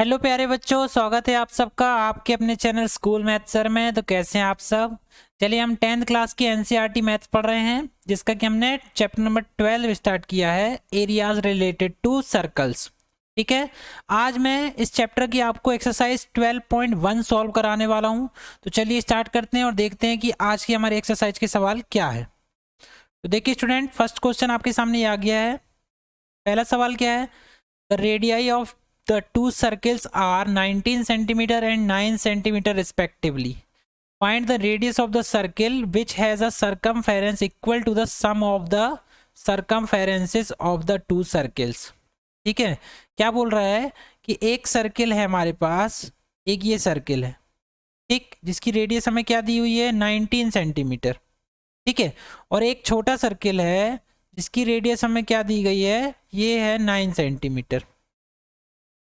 Hello प्यारे बच्चों, स्वागत है आप सबका आपके अपने चैनल स्कूल मैथ सर में। तो कैसे हैं आप सब। चलिए, हम 10th क्लास की एनसीईआरटी मैथ्स पढ़ रहे हैं, जिसका कि हमने चैप्टर नंबर 12 स्टार्ट किया है, एरियाज रिलेटेड टू सर्कल्स। ठीक है, आज मैं इस चैप्टर की आपको एक्सरसाइज 12.1 सॉल्व कराने वाला हूं। तो चलिए स्टार्ट करते हैं और देखते हैं कि आज की हमारी एक्सरसाइज के सवाल क्या है। तो देखिए स्टूडेंट, फर्स्ट क्वेश्चन आपके सामने आ गया है। पहला सवाल क्या है, the radii of the two circles are 19 centimeter and 9 centimeter respectively. Find the radius of the circle which has a circumference equal to the sum of the circumferences of the two circles. ठीक है, क्या बोल रहा है कि एक circle है हमारे पास, एक ये सर्किल है, ठीक, जिसकी रेडियस हमें क्या दी हुई है 19 सेंटीमीटर। ठीक है, और एक छोटा सर्किल है जिसकी रेडियस हमें क्या दी गई है, ये है 9 सेंटीमीटर।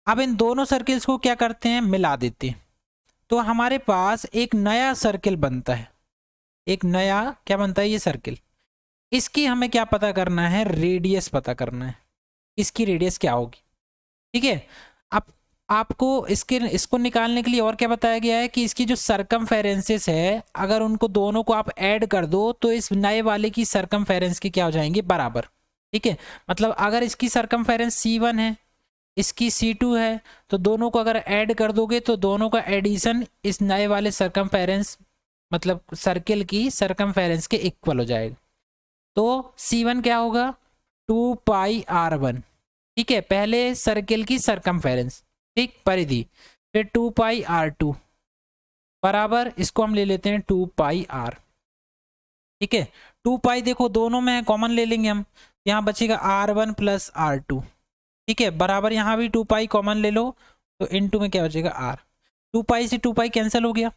अब इन दोनों सर्किल्स को क्या करते हैं, मिला देते हैं, तो हमारे पास एक नया सर्किल बनता है। एक नया क्या बनता है, ये सर्किल। इसकी हमें क्या पता करना है, रेडियस पता करना है, इसकी रेडियस क्या होगी। ठीक है, अब आपको इसको निकालने के लिए और क्या बताया गया है कि इसकी जो सरकमफेरेंसेस है, अगर उनको दोनों को आप ऐड कर दो तो इस नए वाले की सरकमफेरेंस के क्या हो जाएंगे, बराबर। ठीक है, मतलब अगर इसकी सरकमफेरेंस C1 है, इसकी C2 है, तो दोनों को अगर ऐड कर दोगे तो दोनों का एडिशन इस नए वाले सरकमफेरेंस मतलब सर्किल की सरकमफेरेंस के इक्वल हो जाएगा। तो C1 क्या होगा, 2πr1। ठीक है, पहले सर्किल की सरकमफेरेंस, ठीक, परिधि, फिर 2πr2 बराबर, इसको हम ले लेते हैं 2πr। ठीक है, 2π देखो दोनों में है, कॉमन ले लेंगे हम, यहाँ बचेगा R1 प्लस R2। ठीक है, बराबर यहाँ भी 2π कॉमन ले लो, तो इनटू में क्या बचेगा r। 2π से 2π कैंसिल हो गया,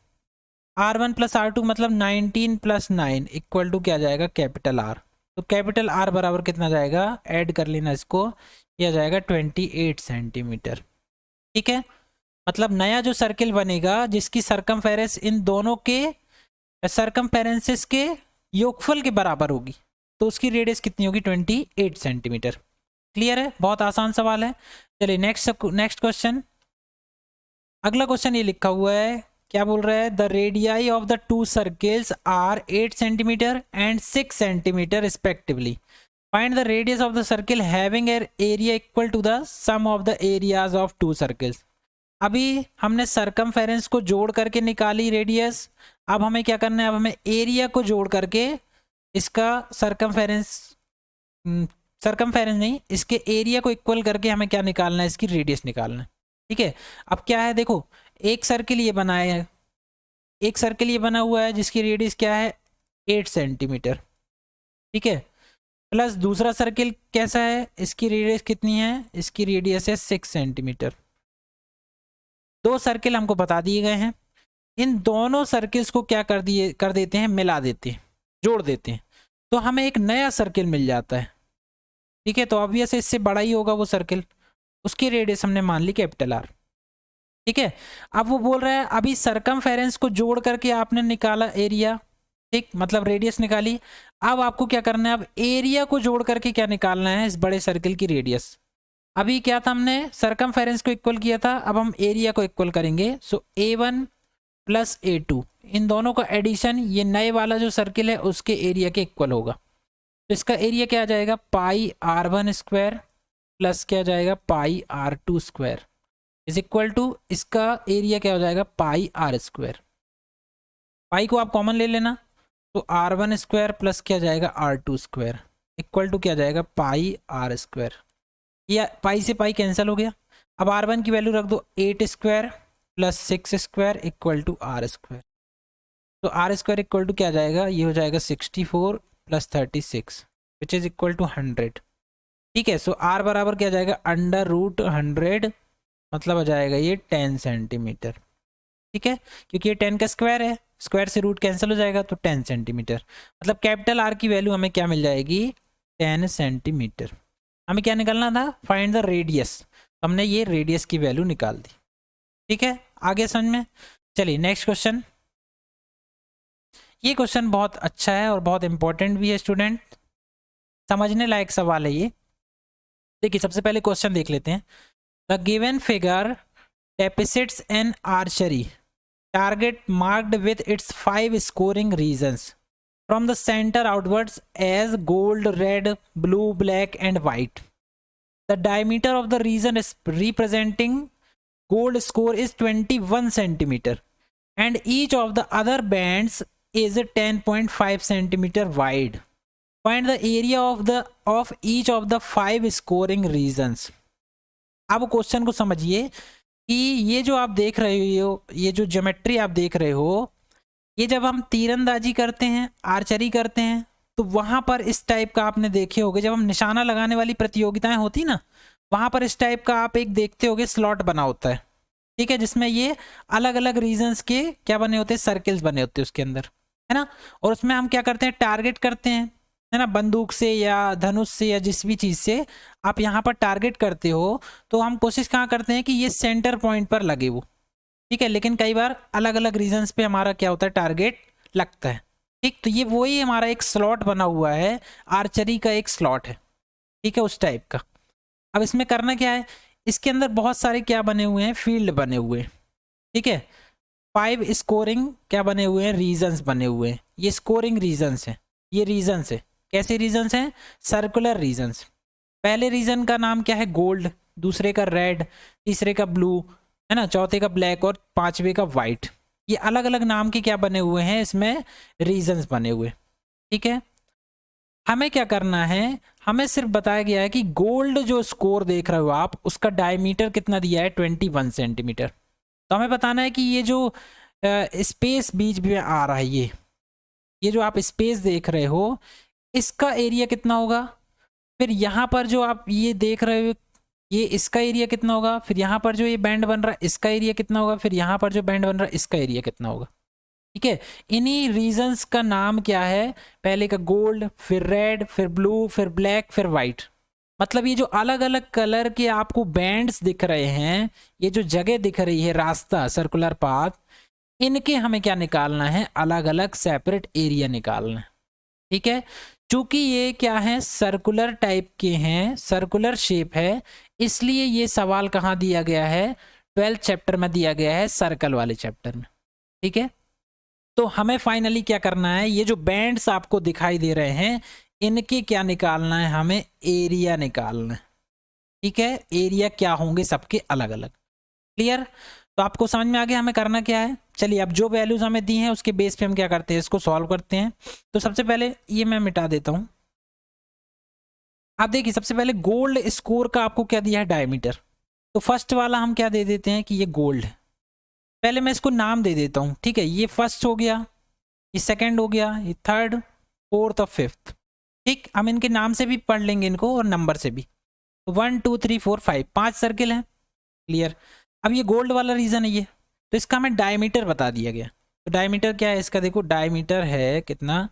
R1 प्लस R2 मतलब 19 प्लस 9 इक्वल टू क्या जाएगा, कैपिटल R। तो कैपिटल R बराबर कितना जाएगा, ऐड कर लेना इसको, यह जाएगा 28 सेंटीमीटर। ठीक है, मतलब नया जो सर्किल बनेगा जिसकी सरकमफेरेंस इन दोनों के सरकमफेरेंसेस के योगफल के बराबर होगी, तो उसकी रेडियस कितनी होगी, 28 सेंटीमीटर। क्लियर है, बहुत आसान सवाल है। चलिए नेक्स्ट क्वेश्चन। अगला क्वेश्चन ये लिखा हुआ है, क्या बोल रहा है, the radii of the two circles are 8 centimetre and 6 centimetre respectively. Find the radius of the circle having an area equal to the sum of the areas of two circles. अभी हमने सरकमफेरेंस को जोड़ करके निकाली radius, अब हमें क्या करना है, अब हमें एरिया को जोड़ करके इसका सरकमफेरेंस नहीं, इसके एरिया को इक्वल करके हमें क्या निकालना है, इसकी रेडियस निकालना है। ठीक है, अब क्या है, देखो एक सर्किल ये बना है, एक सर्किल ये बना हुआ है जिसकी रेडियस क्या है, 8 सेंटीमीटर। ठीक है, प्लस दूसरा सर्किल कैसा है, इसकी रेडियस कितनी है, इसकी रेडियस है 6 सेंटीमीटर। दो सर्किल हमको बता दिए गए हैं, इन दोनों सर्किल्स को क्या कर देते हैं, मिला देते हैं, जोड़ देते हैं, तो हमें एक नया सर्किल मिल जाता है। ठीक है, तो ऑब्वियस इससे बड़ा ही होगा वो सर्किल, उसकी रेडियस हमने मान ली कैपिटल R। ठीक है, अब वो बोल रहा है अभी सरकमफेरेंस को जोड़ करके आपने निकाला एरिया, ठीक, मतलब रेडियस निकाली। अब आपको क्या करना है, अब एरिया को जोड़ करके क्या निकालना है, इस बड़े सर्किल की रेडियस। अभी क्या था, हमने सरकमफेरेंस को इक्वल किया था, अब हम एरिया को इक्वल करेंगे। सो A1 प्लस A2, इन दोनों का एडिशन ये नए वाला जो सर्किल है उसके एरिया के इक्वल होगा। तो इसका एरिया क्या आ जाएगा, πr1 स्क्वायर प्लस क्या जाएगा, πr2 square is equal to, इसका एरिया क्या हो जाएगा, πr स्क्वायर। पाई को आप कॉमन ले लेना, तो r1 स्क्वायर प्लस क्या जाएगा, r2 स्क्वायर इक्वल टू क्या जाएगा, πr स्क्वायर। या पाई से पाई कैंसिल हो गया। अब r1 की वैल्यू रख दो, 8 square plus 6 square equal to r square. तो r स्क्वायर इक्वल टू क्या जाएगा, ये हो जाएगा 64 plus 36 which is equal to 100। ठीक है, सो r बराबर क्या जाएगा, √100, मतलब आ जाएगा ये 10 सेंटीमीटर। ठीक है, क्योंकि ये 10 का स्क्वायर है, स्क्वायर से रूट कैंसिल हो जाएगा, तो 10 सेंटीमीटर, मतलब कैपिटल R की वैल्यू हमें क्या मिल जाएगी, 10 सेंटीमीटर। हमें क्या निकालना था, फाइंड द रेडियस, हमने ये रेडियस की वैल्यू निकाल दी। ठीक है, आगे समझ में। चलिए नेक्स्ट क्वेश्चन। ये क्वेश्चन बहुत अच्छा है और बहुत इंपॉर्टेंट भी है स्टूडेंट, समझने लायक सवाल है ये। देखिए सबसे पहले क्वेश्चन देख लेते हैं। The given figure deposits an archery target marked with its 5 scoring regions from the center outwards as gold, red, blue, black and white. The diameter of the region is representing gold score is 21 centimeter and each of the other bands is 10.5 centimeter wide. Find the area of each of the 5 scoring regions. अब question को समझिए कि ये जो आप देख रहे हो, ये जो ज्योमेट्री आप देख रहे हो, ये जब हम तीरंदाजी करते हैं, आर्चरी करते हैं, तो वहां पर इस टाइप का आपने देखे होंगे, जब हम निशाना लगाने वाली प्रतियोगिताएं होती ना, वहां पर इस टाइप का आप एक देखते होगे स्लॉट बना होता है, ठीक है, जिसमें ये अलग अलग रीजन्स के क्या बने होते हैं, सर्किल्स बने होते हैं उसके अंदर, है ना। और उसमें हम क्या करते हैं, टारगेट करते हैं, है ना, बंदूक से या धनुष से या जिस भी चीज से आप यहाँ पर टारगेट करते हो, तो हम कोशिश कहाँ करते हैं कि ये सेंटर पॉइंट पर लगे वो, ठीक है। लेकिन कई बार अलग अलग रीजन्स पे हमारा क्या होता है, टारगेट लगता है, ठीक। तो ये वही हमारा एक स्लॉट बना हुआ है, आर्चरी का एक स्लॉट है, ठीक है, उस टाइप का। अब इसमें करना क्या है, इसके अंदर बहुत सारे क्या बने हुए हैं, फील्ड बने हुए हैं, ठीक है। 5 स्कोरिंग क्या बने हुए हैं, रीजन्स बने हुए हैं। ये स्कोरिंग रीजन्स हैं, ये रीजन्स है। कैसे रीजन्स हैं, सर्कुलर रीजन्स। पहले रीजन का नाम क्या है, गोल्ड, दूसरे का रेड, तीसरे का ब्लू, है ना, चौथे का ब्लैक और पांचवे का वाइट। ये अलग अलग नाम के क्या बने हुए हैं, इसमें रीजन्स बने हुए, ठीक है। हमें क्या करना है, हमें सिर्फ बताया गया है कि गोल्ड जो स्कोर देख रहे हो आप, उसका डायमीटर कितना दिया है, 21 सेंटीमीटर। तो हमें बताना है कि ये जो स्पेस बीच में आ रहा है, ये जो आप स्पेस देख रहे हो, इसका एरिया कितना होगा। फिर यहाँ पर जो आप ये देख रहे हो, ये इसका एरिया कितना होगा। फिर यहाँ पर जो ये बैंड बन रहा है, इसका एरिया कितना होगा। फिर यहाँ पर जो बैंड बन रहा है, इसका एरिया कितना होगा, ठीक है। इन्हीं रीजन्स का नाम क्या है, पहले का गोल्ड, फिर रेड, फिर ब्लू, फिर ब्लैक, फिर वाइट। मतलब ये जो अलग अलग कलर के आपको बैंड्स दिख रहे हैं, ये जो जगह दिख रही है, रास्ता, सर्कुलर पाथ, इनके हमें क्या निकालना है, अलग अलग सेपरेट एरिया निकालना है, ठीक है। चूंकि ये क्या है, सर्कुलर टाइप के हैं, सर्कुलर शेप है, इसलिए ये सवाल कहाँ दिया गया है, 12th चैप्टर में दिया गया है, सर्कल वाले चैप्टर में, ठीक है। तो हमें फाइनली क्या करना है, ये जो बैंड्स आपको दिखाई दे रहे हैं, इनके क्या निकालना है, हमें एरिया निकालना है, ठीक है। एरिया क्या होंगे सबके अलग अलग, क्लियर। तो आपको समझ में आ गया हमें करना क्या है। चलिए, अब जो वैल्यूज हमें दी हैं उसके बेस पे हम क्या करते हैं, इसको सॉल्व करते हैं। तो सबसे पहले ये मैं मिटा देता हूं। आप देखिए, सबसे पहले गोल्ड स्कोर का आपको क्या दिया है, डायमीटर। तो फर्स्ट वाला हम क्या दे देते हैं कि ये गोल्ड है। पहले मैं इसको नाम दे देता हूं, ठीक है। ये फर्स्ट हो गया, ये सेकंड हो गया, ये थर्ड, फोर्थ और फिफ्थ, ठीक। हम इनके नाम से भी पढ़ लेंगे इनको और नंबर से भी। तो 1 2 3 4 5, 5 सर्किल हैं, क्लियर। अब ये गोल्ड वाला रीजन है ये, तो इसका हमें डायमीटर बता दिया गया। तो डायमीटर क्या है इसका, देखो डायमीटर है कितना,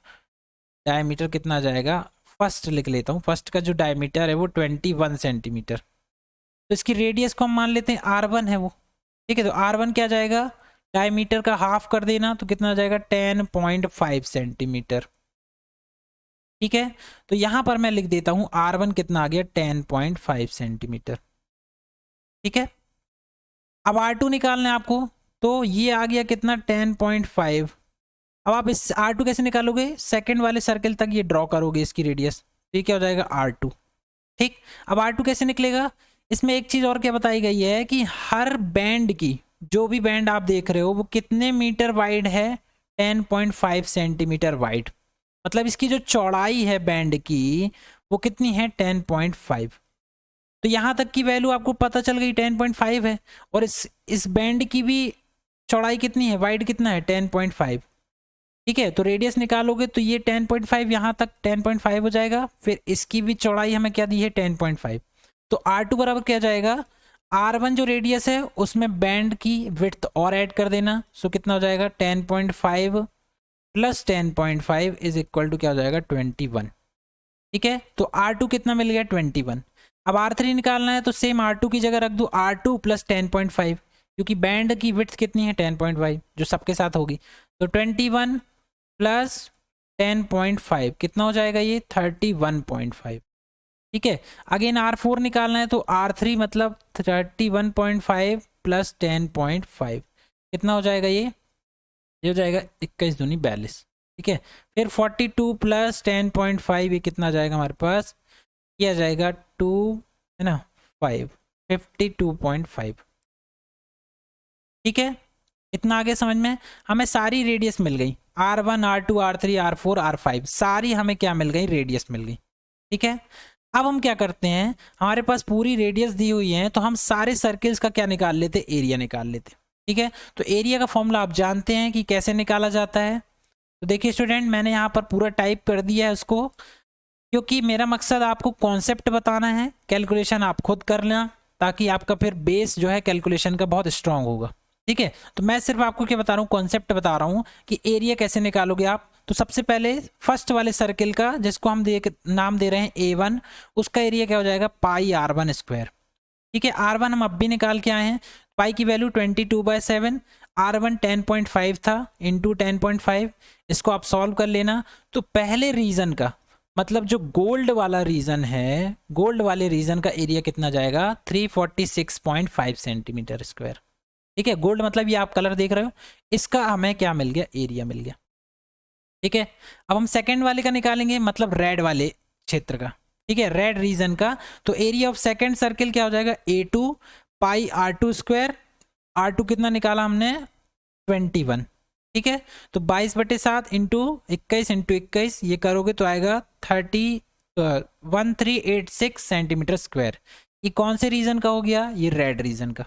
डायमीटर कितना आ जाएगा, फर्स्ट लिख लेता हूँ। फर्स्ट का जो डायमीटर है वो 21 सेंटीमीटर। तो इसकी रेडियस को हम मान लेते हैं R1 है वो, ठीक है। तो R1 क्या जाएगा, डायमीटर का हाफ कर देना, तो कितना आ जाएगा, 10.5 सेंटीमीटर, ठीक है। तो यहां पर मैं लिख देता हूं R1 कितना आ गया, 10.5 सेंटीमीटर, ठीक है। अब R2 निकालना है आपको, तो ये आ गया कितना, 10.5। अब आप इस R2 कैसे निकालोगे, सेकंड वाले सर्कल तक ये ड्रॉ करोगे इसकी रेडियस, तो ये क्या हो जाएगा, R2, ठीक। अब R2 कैसे निकलेगा, इसमें एक चीज और क्या बताई गई है कि हर बैंड की, जो भी बैंड आप देख रहे हो वो कितने मीटर वाइड है, 10.5 सेंटीमीटर वाइड। मतलब इसकी जो चौड़ाई है बैंड की वो कितनी है, 10.5। तो यहां तक की वैल्यू आपको पता चल गई, 10.5 है। और इस बैंड की भी चौड़ाई कितनी है, वाइड कितना है, 10.5, ठीक है। तो रेडियस निकालोगे तो ये 10.5 यहाँ तक 10.5 हो जाएगा। फिर इसकी भी चौड़ाई हमें क्या दी है, 10.5। तो R2 बराबर क्या जाएगा, R1 जो रेडियस है उसमें बैंड की विड्थ और ऐड कर देना। सो कितना हो जाएगा, 10.5 प्लस 10.5 इज इक्वल टू क्या हो जाएगा, 21, ठीक है। तो R2 कितना मिल गया, 21। अब R3 निकालना है, तो सेम R2 की जगह रख दो R2 प्लस 10.5, क्योंकि बैंड की विड्थ कितनी है, 10.5, जो सबके साथ होगी। तो 21 प्लस 10.5 कितना हो जाएगा, ये 31.5, ठीक है। अगेन R4 निकालना है, तो R3 मतलब 31.5 प्लस 10.5 कितना हो जाएगा? ये हो जाएगा 21 दूनी 42, ठीक है। फिर 42 प्लस 10.5 ये कितना आ जाएगा हमारे पास? ये आ जाएगा 2 है ना 5, 52.5, ठीक है। इतना आगे समझ में? हमें सारी रेडियस मिल गई, R1 R2 R3 R4 R5 सारी हमें क्या मिल गई? रेडियस मिल गई, ठीक है। अब हम क्या करते हैं, हमारे पास पूरी रेडियस दी हुई है तो हम सारे सर्किल्स का क्या निकाल लेते? एरिया निकाल लेते, ठीक है। तो एरिया का फॉर्मूला आप जानते हैं कि कैसे निकाला जाता है। तो देखिए स्टूडेंट, मैंने यहाँ पर पूरा टाइप कर दिया है उसको, क्योंकि मेरा मकसद आपको कॉन्सेप्ट बताना है, कैलकुलेशन आप खुद कर लेना, ताकि आपका फिर बेस जो है कैलकुलेशन का बहुत स्ट्रांग होगा, ठीक है। तो मैं सिर्फ आपको क्या बता रहा हूँ, कॉन्सेप्ट बता रहा हूँ कि एरिया कैसे निकालोगे आप। तो सबसे पहले फर्स्ट वाले सर्किल का, जिसको हम नाम दे रहे हैं A1, उसका एरिया क्या हो जाएगा? पाई R1 स्क्वायर, ठीक है। R1 हम अब भी निकाल के आए हैं, पाई की वैल्यू 22/7, R1 10.5 था इंटू 10.5, इसको आप सॉल्व कर लेना। तो पहले रीजन का मतलब जो गोल्ड वाला रीजन है, गोल्ड वाले रीजन का एरिया कितना जाएगा? 346.5 सेंटीमीटर स्क्वायर, ठीक है। गोल्ड मतलब ये आप कलर देख रहे हो, इसका हमें क्या मिल गया? एरिया मिल गया, ठीक है। अब हम सेकंड वाले का निकालेंगे, मतलब रेड वाले क्षेत्र का, ठीक है, रेड रीजन का। तो एरिया ऑफ सेकंड सर्किल क्या हो जाएगा? A2 पाई R2 स्क्वायर, R2 कितना निकाला हमने? 21, ठीक है। तो 22/7 इंटू 21 इंटू 21 ये करोगे तो आएगा 1386 सेंटीमीटर स्क्वायर। ये कौन से रीजन का हो गया? ये रेड रीजन का।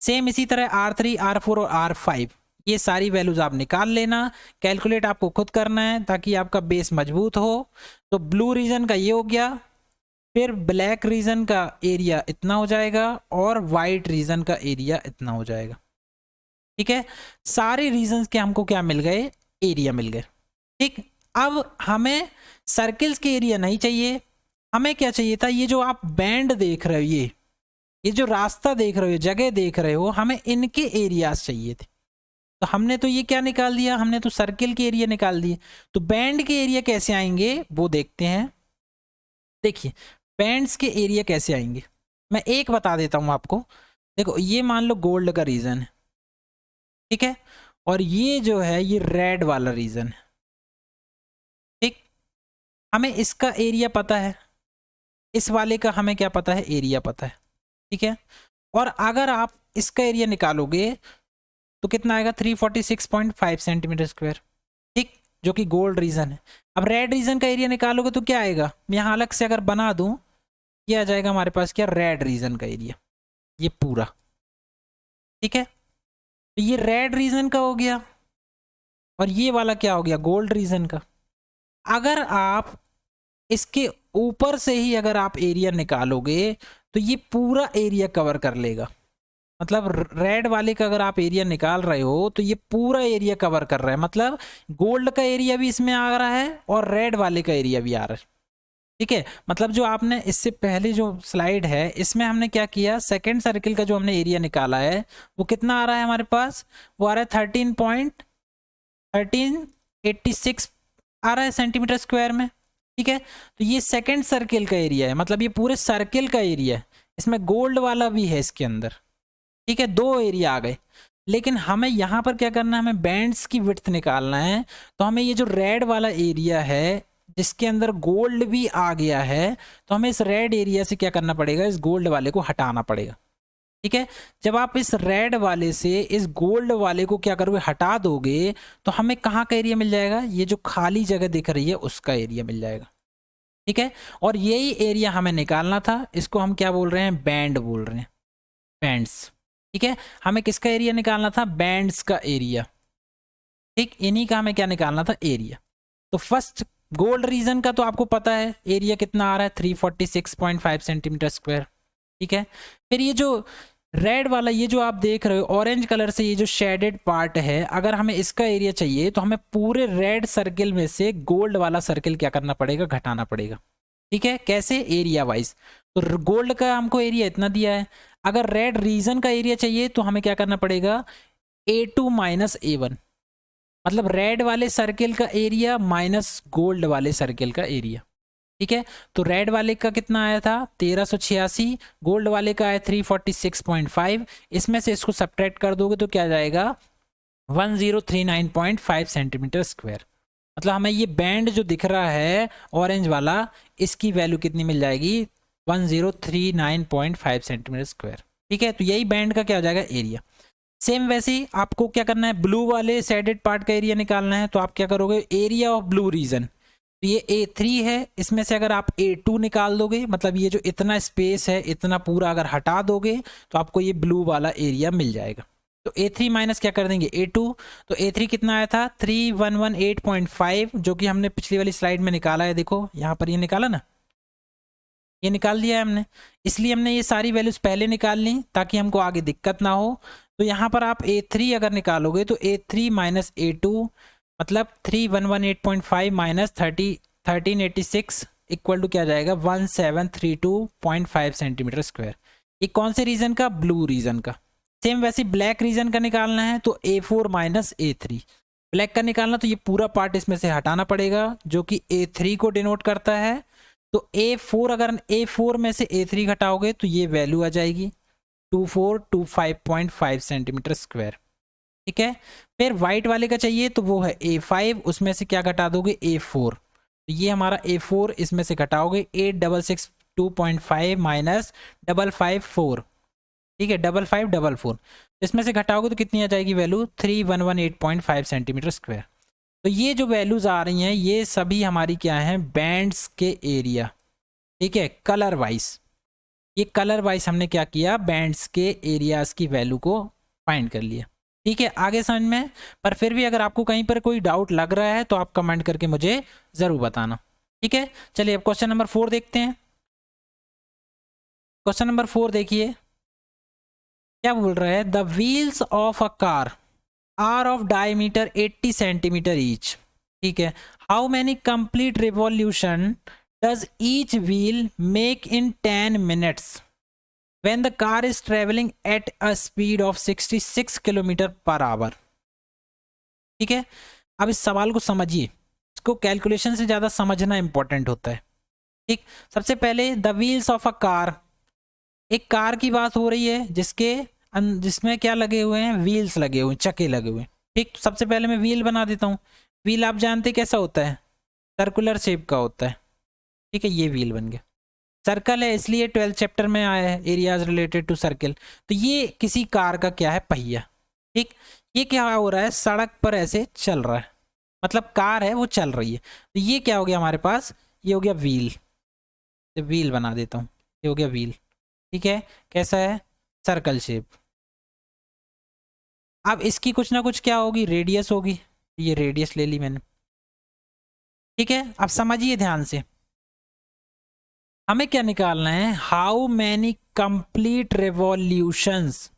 सेम इसी तरह R3 R4 और R5 ये सारी वैल्यूज आप निकाल लेना, कैलकुलेट आपको खुद करना है ताकि आपका बेस मजबूत हो। तो ब्लू रीजन का ये हो गया, फिर ब्लैक रीजन का एरिया इतना हो जाएगा और वाइट रीजन का एरिया इतना हो जाएगा, ठीक है। सारे रीजन के हमको क्या मिल गए? एरिया मिल गए, ठीक। अब हमें सर्किल्स के एरिया नहीं चाहिए, हमें क्या चाहिए था? ये जो आप बैंड देख रहे हो, ये जो रास्ता देख रहे हो, जगह देख रहे हो, हमें इनके एरियाज चाहिए थे। तो हमने तो ये क्या निकाल दिया? हमने तो सर्किल के एरिया निकाल दिए। तो बैंड के एरिया कैसे आएंगे वो देखते हैं। देखिए बैंड्स के एरिया कैसे आएंगे, मैं एक बता देता हूं आपको। देखो ये मान लो गोल्ड का रीजन है, ठीक है, और ये जो है ये रेड वाला रीजन है, ठीक। हमें इसका एरिया पता है, इस वाले का हमें क्या पता है? एरिया पता है, ठीक है। और अगर आप इसका एरिया निकालोगे तो कितना आएगा? 346.5 सेंटीमीटर स्क्वायर, ठीक, जो कि गोल्ड रीजन है। अब रेड रीजन का एरिया निकालोगे तो क्या आएगा? मैं यहाँ अलग से अगर बना दूं, ये आ जाएगा हमारे पास क्या? रेड रीजन का एरिया, ये पूरा, ठीक है। तो ये रेड रीजन का हो गया और ये वाला क्या हो गया? गोल्ड रीजन का। अगर आप इसके ऊपर से ही अगर आप एरिया निकालोगे तो ये पूरा एरिया कवर कर लेगा। मतलब रेड वाले का अगर आप एरिया निकाल रहे हो तो ये पूरा एरिया कवर कर रहा है, मतलब गोल्ड का एरिया भी इसमें आ रहा है और रेड वाले का एरिया भी आ रहा है, ठीक है। मतलब जो आपने इससे पहले जो स्लाइड है इसमें हमने क्या किया? सेकंड सर्किल का जो हमने एरिया निकाला है वो कितना आ रहा है हमारे पास? वो आ रहा है 13.86 आ रहा है सेंटीमीटर स्क्वायर में, ठीक है। तो ये सेकंड सर्किल का एरिया है, मतलब ये पूरे सर्किल का एरिया है, इसमें गोल्ड वाला भी है इसके अंदर, ठीक है। दो एरिया आ गए। लेकिन हमें यहाँ पर क्या करना है? हमें बैंड्स की विड्थ निकालना है। तो हमें ये जो रेड वाला एरिया है जिसके अंदर गोल्ड भी आ गया है, तो हमें इस रेड एरिया से क्या करना पड़ेगा? इस गोल्ड वाले को हटाना पड़ेगा, ठीक है। जब आप इस रेड वाले से इस गोल्ड वाले को क्या करोगे? हटा दोगे तो हमें कहाँ का एरिया मिल जाएगा? ये जो खाली जगह दिख रही है उसका एरिया मिल जाएगा, ठीक है। और यही एरिया हमें निकालना था, इसको हम क्या बोल रहे हैं? बैंड बोल रहे हैं, बैंड्स, ठीक है। हमें किसका एरिया निकालना था? बैंड्स का एरिया, ठीक। इन्हीं का हमें क्या निकालना था? एरिया। तो फर्स्ट गोल्ड रीजन का तो आपको पता है एरिया कितना आ रहा है? 346.5 सेंटीमीटर स्क्वायर, ठीक है। फिर ये जो रेड वाला, ये जो आप देख रहे हो ऑरेंज कलर से, ये जो शेडेड पार्ट है, अगर हमें इसका एरिया चाहिए तो हमें पूरे रेड सर्किल में से गोल्ड वाला सर्किल क्या करना पड़ेगा? घटाना पड़ेगा, ठीक है। कैसे? Area wise. तो गोल्ड का हमको एरिया इतना दिया है, अगर रेड रीजन का एरिया चाहिए तो हमें क्या करना पड़ेगा? A2 माइनस A1, मतलब रेड वाले सर्किल का एरिया माइनस गोल्ड वाले सर्किल का एरिया, ठीक है, तो रेड वाले का कितना आया था 1386, गोल्ड वाले का आया 346.5। इसमें से इसको सब्ट्रैक्ट कर दोगे तो क्या जाएगा 1039.5 सेंटीमीटर स्क्वायर। मतलब हमें ये बैंड जो दिख रहा है ऑरेंज वाला, इसकी वैल्यू कितनी मिल जाएगी 1039.5 सेंटीमीटर स्क्वायर। ठीक है, तो यही बैंड का क्या हो जाएगा एरिया। सेम वैसे ही आपको क्या करना है, ब्लू वाले शेडेड पार्ट का एरिया निकालना है। तो आप क्या करोगे, एरिया ऑफ ब्लू रीजन, तो ये A3 है, इसमें से अगर आप A2 निकाल दोगे, मतलब ये जो इतना स्पेस है इतना पूरा अगर हटा दोगे तो आपको ये ब्लू वाला एरिया मिल जाएगा। तो A3 माइनस क्या कर देंगे A2, तो A3 कितना आया था 3118.5, जो कि हमने पिछली वाली स्लाइड में निकाला है। देखो यहाँ पर ये निकाला ना, ये निकाल दिया है हमने, इसलिए हमने ये सारी वैल्यूज पहले निकाल ली ताकि हमको आगे दिक्कत ना हो। तो यहाँ पर आप A3 अगर निकालोगे तो A3 माइनस A2 मतलब 3118.5 माइनस 1386 इक्वल टू क्या जाएगा 1732.5 सेंटीमीटर स्क्वायर। ये कौन से रीजन का, ब्लू रीजन का। सेम वैसे ब्लैक रीजन का निकालना है तो A4 माइनस A3, ब्लैक का निकालना तो ये पूरा पार्ट इसमें से हटाना पड़ेगा जो कि A3 को डिनोट करता है। तो A4 अगर A4 में से A3 घटाओगे तो ये वैल्यू आ जाएगी 2425.5 सेंटीमीटर स्क्वायर। ठीक है, फिर वाइट वाले का चाहिए तो वो है A5, उसमें से क्या घटा दोगे A4, तो ये हमारा A4 इसमें से घटाओगे 8662.5 माइनस 554, ठीक है 5544, इसमें से घटाओगे तो कितनी आ जाएगी वैल्यू 3118.5 सेंटीमीटर स्क्वायर। तो ये जो वैल्यूज आ रही हैं ये सभी हमारी क्या है, बैंड्स के एरिया। ठीक है, कलर वाइज, ये कलर वाइज हमने क्या किया, बैंड्स के एरियाज की वैल्यू को फाइंड कर लिया। ठीक है, आगे समझ में। पर फिर भी अगर आपको कहीं पर कोई डाउट लग रहा है तो आप कमेंट करके मुझे जरूर बताना। ठीक है, चलिए अब क्वेश्चन नंबर 4 देखते हैं। क्वेश्चन नंबर 4 देखिए क्या बोल रहा है, the wheels of a car are of diameter 80 centimetre each. ठीक है, how many complete revolution does each wheel make in 10 minutes when the car is traveling at a speed of 66 kilometre per hour. ठीक है, अब इस सवाल को समझिए, इसको कैलकुलेशन से ज़्यादा समझना इंपॉर्टेंट होता है। ठीक, सबसे पहले the wheels of a car, एक कार की बात हो रही है जिसमें क्या लगे हुए हैं, व्हील्स लगे हुए हैं, चक्के लगे हुए हैं। ठीक, तो सबसे पहले मैं व्हील बना देता हूँ। व्हील आप जानते कैसा होता है, सर्कुलर शेप का होता है। ठीक है, ये व्हील बन गया। सर्कल है इसलिए 12th चैप्टर में आया है एरियाज रिलेटेड टू सर्कल। तो ये किसी कार का क्या है, पहिया। ठीक, ये क्या हो रहा है, सड़क पर ऐसे चल रहा है, मतलब कार है वो चल रही है। तो ये क्या हो गया हमारे पास, ये हो गया व्हील, तो व्हील बना देता हूँ, ये हो गया व्हील। ठीक है, कैसा है, सर्कल शेप। अब इसकी कुछ ना कुछ क्या होगी, रेडियस होगी, ये रेडियस ले ली मैंने। ठीक है, अब समझिए ध्यान से, हमें क्या निकालना है, हाउ मैनी कंप्लीट रिवॉल्यूशंस।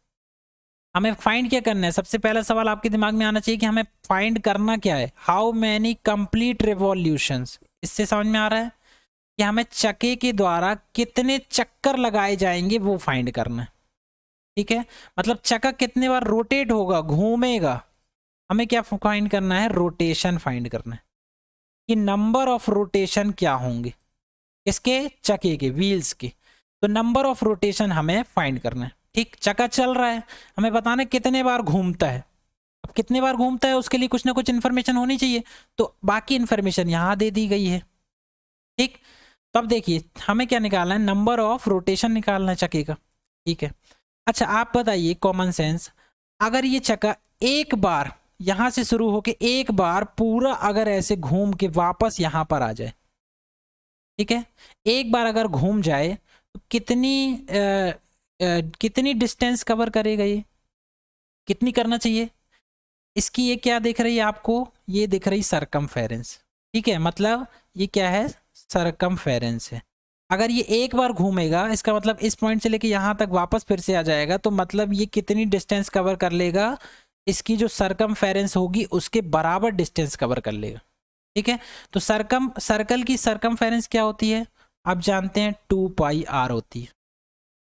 हमें फाइंड क्या करना है, सबसे पहला सवाल आपके दिमाग में आना चाहिए कि हमें फाइंड करना क्या है, हाउ मैनी कंप्लीट रिवॉल्यूशंस। इससे समझ में आ रहा है कि हमें चक्के के द्वारा कितने चक्कर लगाए जाएंगे वो फाइंड करना है। ठीक है, मतलब चक्का कितने बार रोटेट होगा, घूमेगा, हमें क्या फाइंड करना है, रोटेशन फाइंड करना है कि नंबर ऑफ रोटेशन क्या होंगे, इसके चक्के के, व्हील्स के। तो नंबर ऑफ रोटेशन हमें फाइंड करना है। ठीक, चक्का चल रहा है, हमें बताना है कितने बार घूमता है। अब कितने बार घूमता है उसके लिए कुछ ना कुछ इन्फॉर्मेशन होनी चाहिए, तो बाकी इन्फॉर्मेशन यहाँ दे दी गई है। ठीक, तो अब देखिए हमें क्या निकालना है, नंबर ऑफ रोटेशन निकालना है चक्के का। ठीक है, अच्छा आप बताइए कॉमन सेंस, अगर ये चक्का एक बार यहां से शुरू होके एक बार पूरा अगर ऐसे घूम के वापस यहां पर आ जाए, ठीक है, एक बार अगर घूम जाए तो कितनी डिस्टेंस कवर करेगा, ये कितनी करना चाहिए, इसकी ये क्या दिख रही है आपको, ये दिख रही सरकमफेरेंस। ठीक है, मतलब ये क्या है, सरकमफेरेंस है। अगर ये एक बार घूमेगा इसका मतलब इस पॉइंट से लेके यहाँ तक वापस फिर से आ जाएगा, तो मतलब ये कितनी डिस्टेंस कवर कर लेगा, इसकी जो सरकमफेरेंस होगी उसके बराबर डिस्टेंस कवर कर लेगा। ठीक है, तो सर्कल की सरकमफेरेंस क्या होती है, आप जानते हैं 2πr होती है।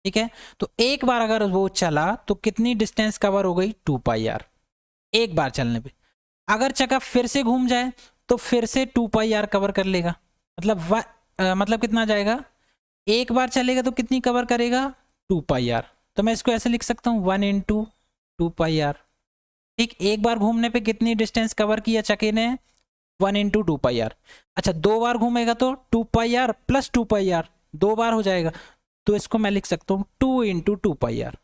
ठीक है, तो एक बार अगर वो चला तो कितनी डिस्टेंस कवर हो गई, 2πr, एक बार चलने पे। अगर चक्का फिर से घूम जाए तो फिर से 2πr कवर कर लेगा, मतलब मतलब कितना जाएगा, एक बार चलेगा तो कितनी कवर करेगा, 2πr। तो मैं इसको ऐसे लिख सकता हूँ 1 × 2πr। ठीक, एक बार घूमने पे कितनी डिस्टेंस कवर किया चके ने, 1 × 2πr। अच्छा, दो बार घूमेगा तो 2πr + 2πr, दो बार हो जाएगा। तो इसको मैं लिख सकता हूँ 2 × 2πr।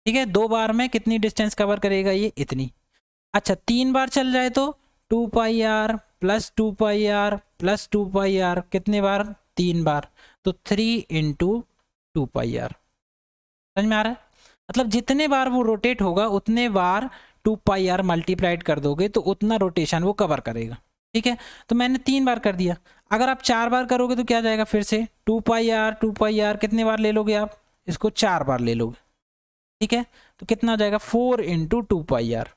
ठीक है, दो बार में कितनी डिस्टेंस कवर करेगा ये, इतनी। अच्छा, तीन बार चल जाए तो 2πr + 2πr + 2πr, कितने बार, तीन बार, तो 3 × 2πr। समझ में आ रहा है? मतलब जितने बार वो रोटेट होगा उतने बार 2πr मल्टीप्लाइड कर दोगे तो उतना रोटेशन वो कवर करेगा। ठीक है, तो मैंने तीन बार कर दिया। अगर आप चार बार करोगे तो क्या जाएगा, फिर से 2πr कितने बार ले लोगे आप, इसको चार बार ले लोगे। ठीक है, तो कितना हो जाएगा, 4 × 2πr।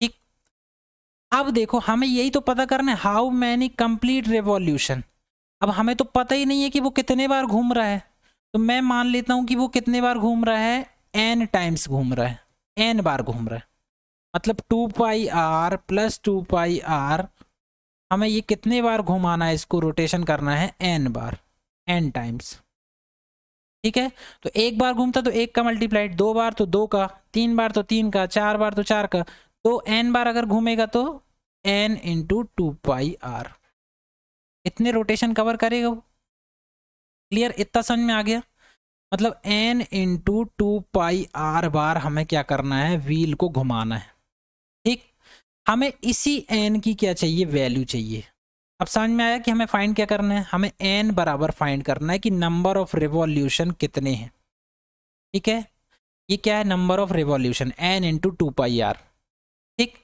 ठीक, अब देखो हमें यही तो पता करना है, हाउ मैनी कंप्लीट रिवॉल्यूशन। अब हमें तो पता ही नहीं है कि वो कितने बार घूम रहा है, तो मैं मान लेता हूं कि वो कितने बार घूम रहा है, n टाइम्स घूम रहा है, n बार घूम रहा है। मतलब 2πr + 2πr, हमें ये कितने बार घुमाना है, इसको रोटेशन करना है n बार, n टाइम्स। ठीक है, तो एक बार घूमता तो एक का मल्टीप्लाइड, दो बार तो दो का, तीन बार तो तीन का, चार बार तो चार का, तो n बार अगर घूमेगा तो n × 2πr, इतने रोटेशन कवर करेगा वो। क्लियर, इतना समझ में आ गया? मतलब n × 2πr बार हमें क्या करना है, व्हील को घुमाना है। ठीक, हमें इसी n की क्या चाहिए, वैल्यू चाहिए। अब समझ में आया कि हमें फाइंड क्या करना है, हमें n बराबर फाइंड करना है कि नंबर ऑफ रिवॉल्यूशन कितने हैं। ठीक है, ये क्या है, number of revolution, n × 2πr। ठीक,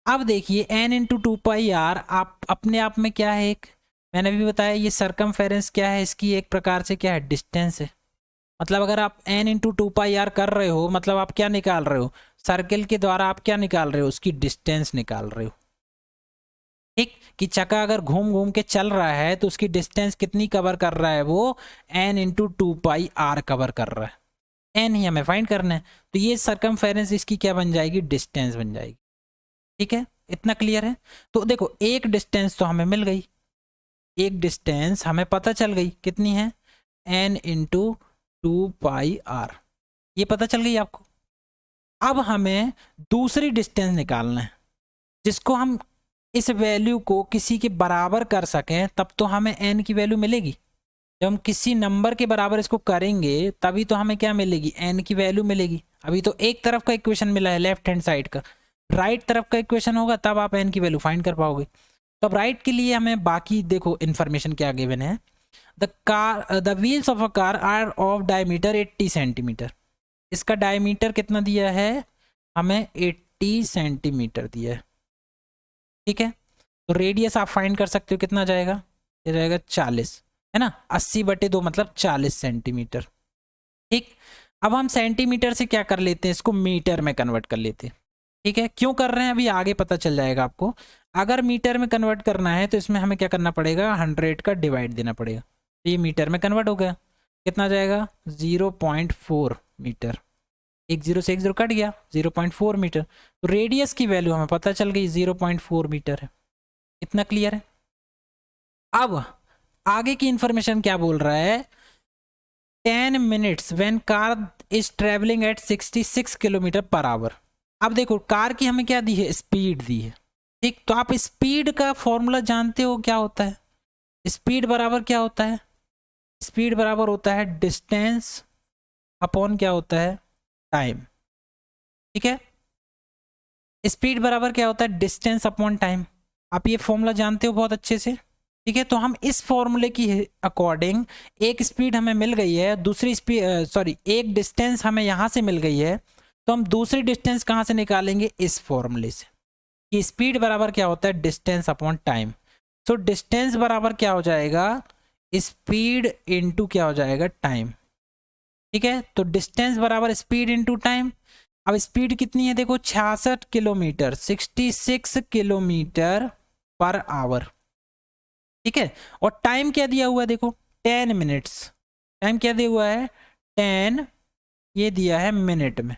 अब देखिए n × 2πr आप अपने आप में क्या है, एक मैंने भी बताया, ये सरकमफेरेंस क्या है, इसकी एक प्रकार से क्या है, डिस्टेंस है। मतलब अगर आप n × 2πr कर रहे हो, मतलब आप क्या निकाल रहे हो, सर्किल के द्वारा आप क्या निकाल रहे हो, उसकी डिस्टेंस निकाल रहे हो। ठीक, कि चक्का अगर घूम घूम के चल रहा है तो उसकी डिस्टेंस कितनी कवर कर रहा है, वो n × 2πr कवर कर रहा है, n ही हमें फाइंड करना है। तो ये सरकमफेरेंस इसकी क्या बन जाएगी, डिस्टेंस बन जाएगी। ठीक है, इतना क्लियर है? तो देखो एक डिस्टेंस तो हमें मिल गई, एक डिस्टेंस हमें पता चल गई, कितनी है, n × 2πr, ये पता चल गई आपको। अब हमें दूसरी डिस्टेंस निकालना है, जिसको हम इस वैल्यू को किसी के बराबर कर सकें, तब तो हमें n की वैल्यू मिलेगी। जब हम किसी नंबर के बराबर इसको करेंगे तभी तो हमें क्या मिलेगी, n की वैल्यू मिलेगी। अभी तो एक तरफ का इक्वेशन मिला है, लेफ्ट हैंड साइड का, राइट तरफ का इक्वेशन होगा तब आप n की वैल्यू फाइंड कर पाओगे। तो अब राइट के लिए हमें बाकी देखो इन्फॉर्मेशन क्या गिवन है, the wheels of a car are of diameter 80 centimetre. इसका डायमीटर कितना दिया है, हमें 80 सेंटीमीटर दिया है। ठीक है, तो रेडियस आप फाइंड कर सकते हो, कितना जाएगा, ये जाएगा 40, है ना, 80/2 मतलब 40 सेंटीमीटर। ठीक, अब हम सेंटीमीटर से क्या कर लेते हैं, इसको मीटर में कन्वर्ट कर लेते हैं। ठीक है, क्यों कर रहे हैं अभी आगे पता चल जाएगा आपको। अगर मीटर में कन्वर्ट करना है तो इसमें हमें क्या करना पड़ेगा, 100 का डिवाइड देना पड़ेगा। तो ये मीटर में कन्वर्ट हो गया, कितना जाएगा, 0.4 मीटर। एक जीरो से एक जीरो कट गया, 0.4 मीटर। तो रेडियस की वैल्यू हमें पता चल गई, 0.4 मीटर है। इतना क्लियर है? अब आगे की इंफॉर्मेशन क्या बोल रहा है, 10 minutes when car is travelling at 66 km/h। अब देखो कार की हमें क्या दी है, स्पीड दी है। ठीक, तो आप स्पीड का फॉर्मूला जानते हो क्या होता है, स्पीड बराबर क्या होता है, स्पीड बराबर होता है डिस्टेंस अपॉन क्या होता है, टाइम। ठीक है, स्पीड बराबर क्या होता है, डिस्टेंस अपॉन टाइम। आप ये फॉर्मूला जानते हो बहुत अच्छे से। ठीक है, तो हम इस फॉर्मूले की अकॉर्डिंग, एक स्पीड हमें मिल गई है, दूसरी स्पीड सॉरी एक डिस्टेंस हमें यहाँ से मिल गई है, तो हम दूसरी डिस्टेंस कहाँ से निकालेंगे, इस फॉर्मूले से, कि स्पीड बराबर क्या होता है, डिस्टेंस अपॉन टाइम। तो डिस्टेंस बराबर क्या हो जाएगा, स्पीड इंटू क्या हो जाएगा, टाइम। ठीक है, तो डिस्टेंस बराबर स्पीड इंटू टाइम। अब स्पीड कितनी है, देखो 66 किलोमीटर, 66 km/h। ठीक है, और टाइम क्या दिया हुआ है, देखो 10 मिनट्स। टाइम क्या दिया हुआ है, 10, ये दिया है मिनट में।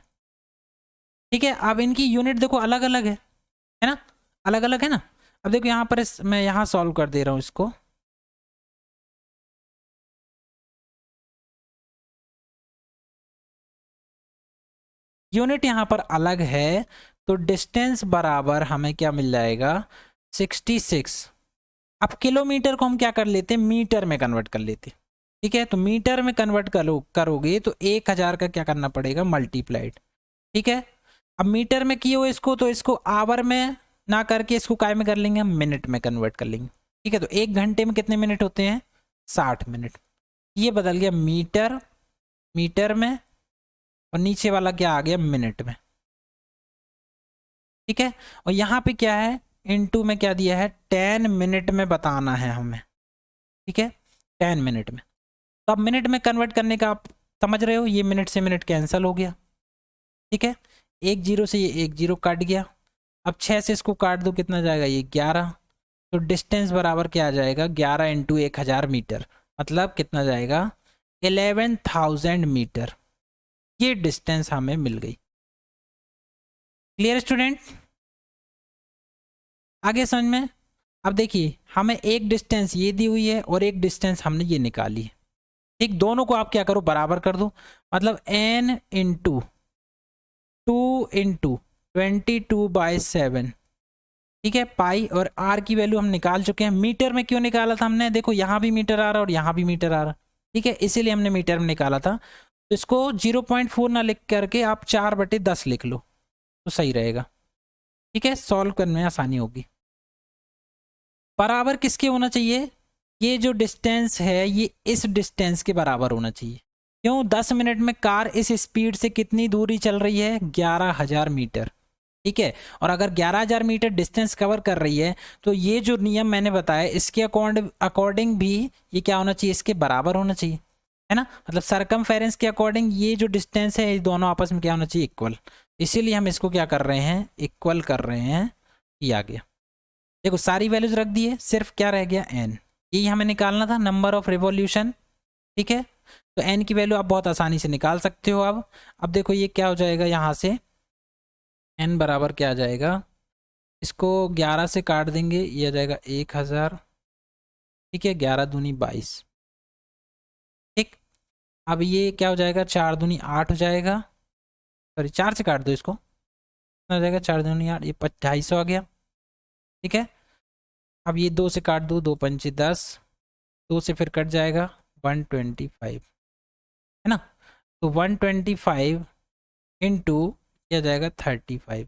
ठीक है, अब इनकी यूनिट देखो अलग अलग है ना, अलग अलग है ना। अब देखो यहाँ पर मैं यहाँ सॉल्व कर दे रहा हूँ इसको। यूनिट यहाँ पर अलग है, तो डिस्टेंस बराबर हमें क्या मिल जाएगा 66। अब किलोमीटर को हम क्या कर लेते हैं, मीटर में कन्वर्ट कर लेते हैं। ठीक है, तो मीटर में कन्वर्ट करोगे तो 1000 का क्या करना पड़ेगा, मल्टीप्लाइड। ठीक है, अब मीटर में किए हो इसको, तो इसको आवर में ना करके इसको काय में कर लेंगे, हम मिनट में कन्वर्ट कर लेंगे। ठीक है, तो 1 घंटे में कितने मिनट होते हैं, 60 मिनट। ये बदल गया मीटर, मीटर में, और नीचे वाला क्या आ गया, मिनट में। ठीक है, और यहाँ पे क्या है, इनटू में क्या दिया है, 10 मिनट में बताना है हमें। ठीक है, 10 मिनट में। तो अब मिनट में कन्वर्ट करने का आप समझ रहे हो, ये मिनट से मिनट कैंसिल हो गया। ठीक है, 1 0 से ये 1 0 कट गया। अब 6 से इसको काट दो, कितना जाएगा, ये 11। तो डिस्टेंस बराबर क्या आ जाएगा, 11 इंटू 1000 मीटर, मतलब कितना जाएगा, 11,000 मीटर। ये डिस्टेंस हमें मिल गई। क्लियर स्टूडेंट, आगे समझ में। अब देखिए हमें एक डिस्टेंस ये दी हुई है और एक डिस्टेंस हमने ये निकाली है। ठीक, दोनों को आप क्या करो, बराबर कर दो। मतलब n इंटू 2 इंटू 22/7। ठीक है, पाई और r की वैल्यू हम निकाल चुके हैं। मीटर में क्यों निकाला था हमने, देखो यहाँ भी मीटर आ रहा है और यहाँ भी मीटर आ रहा है। ठीक है, इसीलिए हमने मीटर में निकाला था। तो इसको 0.4 ना लिख करके आप 4/10 लिख लो तो सही रहेगा। ठीक है, सॉल्व करने में आसानी होगी। बराबर किसके होना चाहिए, ये जो डिस्टेंस है ये इस डिस्टेंस के बराबर होना चाहिए। क्यों, 10 मिनट में कार इस स्पीड से कितनी दूरी चल रही है, 11,000 मीटर। ठीक है, और अगर 11,000 मीटर डिस्टेंस कवर कर रही है तो ये जो नियम मैंने बताया इसके अकॉर्डिंग भी ये क्या होना चाहिए, इसके बराबर होना चाहिए, है ना। मतलब सरकमफेरेंस के अकॉर्डिंग ये जो डिस्टेंस है ये दोनों आपस में क्या होना चाहिए, इक्वल। इसीलिए हम इसको क्या कर रहे हैं, इक्वल कर रहे हैं। ये आ गया, देखो सारी वैल्यूज रख दी है, सिर्फ क्या रह गया, एन। यही हमें निकालना था, नंबर ऑफ रिवॉल्यूशन। ठीक है, तो एन की वैल्यू आप बहुत आसानी से निकाल सकते हो। अब देखो ये क्या हो जाएगा, यहाँ से एन बराबर क्या आ जाएगा, इसको 11 से काट देंगे, ये आ जाएगा 1000। ठीक है, 11 दूनी 22। ठीक, अब ये क्या हो जाएगा, 4 दूनी 8 हो जाएगा, सॉरी 4 से काट दो इसको, हो जाएगा 4 दूनी 8, ये 250 आ गया। ठीक है, अब ये 2 से काट दो, 2 पंचे 10, 2 से फिर कट जाएगा 125, है ना। तो 125 इंटू क्या जाएगा 35।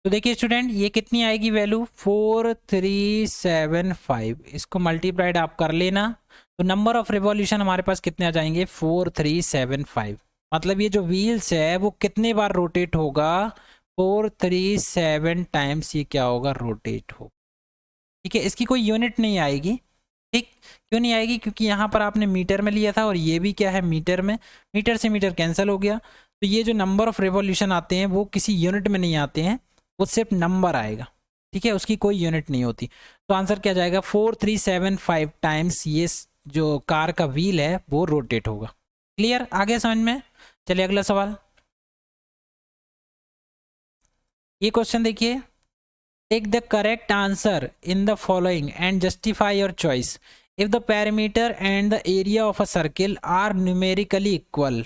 तो देखिए स्टूडेंट ये कितनी आएगी वैल्यू, 4375। इसको मल्टीप्लाइड आप कर लेना, तो नंबर ऑफ रिवॉल्यूशन हमारे पास कितने आ जाएंगे, 4375। मतलब ये जो व्हील्स है वो कितने बार रोटेट होगा, 437 टाइम्स ये क्या होगा, रोटेट हो। ठीक है, इसकी कोई यूनिट नहीं आएगी। ठीक, क्यों नहीं आएगी, क्योंकि यहाँ पर आपने मीटर में लिया था और ये भी क्या है, मीटर में। मीटर से मीटर कैंसिल हो गया, तो ये जो नंबर ऑफ रिवॉल्यूशन आते हैं वो किसी यूनिट में नहीं आते हैं, वो सिर्फ नंबर आएगा। ठीक है, उसकी कोई यूनिट नहीं होती। तो आंसर क्या जाएगा, 4375 टाइम्स ये जो कार का व्हील है वो रोटेट होगा। क्लियर, आगे समझ में। चलिए अगला सवाल, ये क्वेश्चन देखिए, take the correct answer in the following and justify your choice. If the perimeter and the area of a circle are numerically equal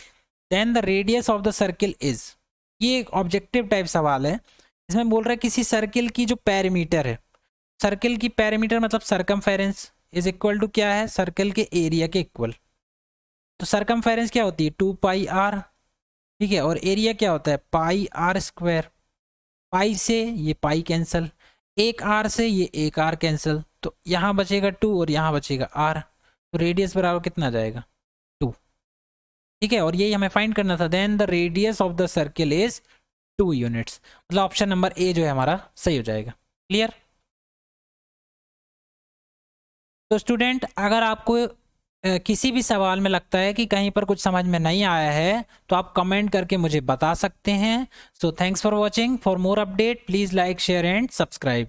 then the radius of the circle is. ये एक objective type सवाल है, इसमें बोल रहा है किसी circle की जो पैरामीटर है, सर्किल की पैरामीटर मतलब सरकमफेरेंस इज इक्वल टू क्या है, सर्किल के एरिया के इक्वल। तो सरकमफेरेंस क्या होती है, 2πr। ठीक है, और एरिया क्या होता है, πr²। पाई से ये पाई कैंसिल, एक आर से ये एक आर कैंसिल, तो यहाँ बचेगा 2 और यहाँ बचेगा r। तो रेडियस बराबर कितना जाएगा, 2। ठीक है, और यही हमें फाइंड करना था, then the radius of the circle is 2 units. मतलब ऑप्शन नंबर ए जो है हमारा सही हो जाएगा। क्लियर। तो स्टूडेंट अगर आपको किसी भी सवाल में लगता है कि कहीं पर कुछ समझ में नहीं आया है तो आप कमेंट करके मुझे बता सकते हैं। So thanks for watching, for more update please like share and subscribe.